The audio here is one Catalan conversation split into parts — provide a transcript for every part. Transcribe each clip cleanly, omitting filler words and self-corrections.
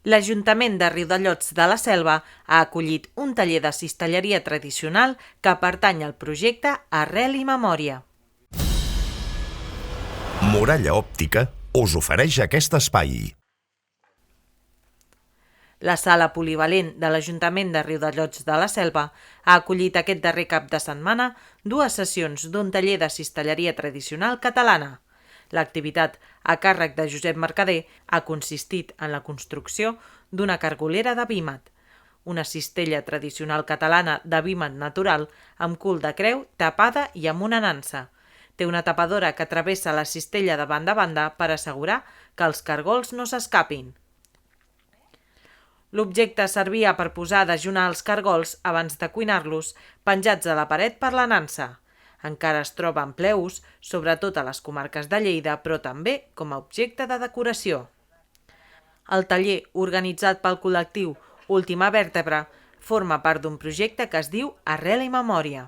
L'Ajuntament de Riudellots de la Selva ha acollit un taller de cistelleria tradicional que pertany al projecte Arrel i Memòria. Muralla Òptica us ofereix aquest espai. La sala polivalent de l'Ajuntament de Riudellots de la Selva ha acollit aquest darrer cap de setmana 2 sessions d'un taller de cistelleria tradicional catalana. L'activitat, a càrrec de Josep Mercader, ha consistit en la construcció d'una cargolera de vímet, una cistella tradicional catalana de vímet natural amb cul de creu tapada i amb una nansa. Té una tapadora que travessa la cistella de banda a banda per assegurar que els cargols no s'escapin. L'objecte servia per posar a dejunar els cargols abans de cuinar-los, penjats a la paret per la nansa. Encara es troba en ple ús, sobretot a les comarques de Lleida, però també com a objecte de decoració. El taller, organitzat pel col·lectiu Última Vèrtebra, forma part d'un projecte que es diu Arrel i Memòria.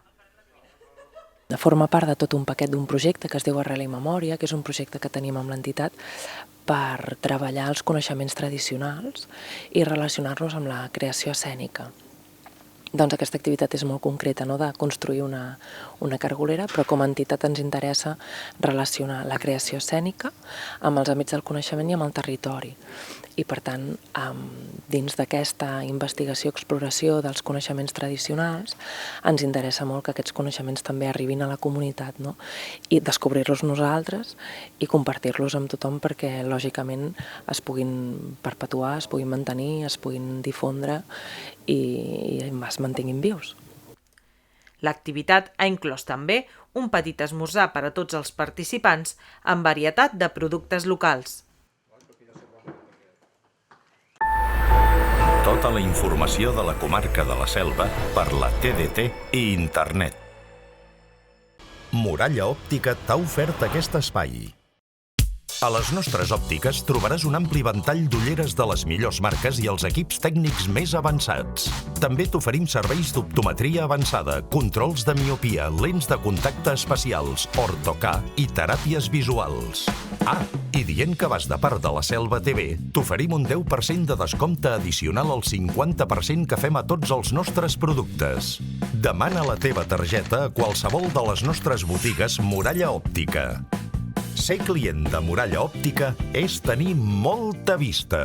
Forma part de tot un paquet d'un projecte que es diu Arrel i Memòria, que és un projecte que tenim amb l'entitat per treballar els coneixements tradicionals i relacionar-los amb la creació escènica. Doncs aquesta activitat és molt concreta, no?, de construir una cargolera, però com a entitat ens interessa relacionar la creació escènica amb els àmbits del coneixement i amb el territori. I per tant, dins d'aquesta investigació, exploració dels coneixements tradicionals, ens interessa molt que aquests coneixements també arribin a la comunitat, no?, i descobrir-los nosaltres i compartir-los amb tothom perquè, lògicament, es puguin perpetuar, es puguin mantenir, es puguin difondre i es mantinguin vius. L'activitat ha inclòs també un petit esmorzar per a tots els participants amb varietat de productes locals. Tota la informació de la comarca de la Selva per la TDT i internet. Muralla Òptica t'ha ofert aquest espai. A les nostres òptiques trobaràs un ampli ventall d'ulleres de les millors marques i els equips tècnics més avançats. També t'oferim serveis d'optometria avançada, controls de miopia, lents de contacte especials, ortocà i teràpies visuals. Ah, i dient que vas de part de la Selva TV, t'oferim un 10% de descompte addicional al 50% que fem a tots els nostres productes. Demana la teva targeta a qualsevol de les nostres botigues Muralla Òptica. Ser client de Muralla Òptica és tenir molta vista.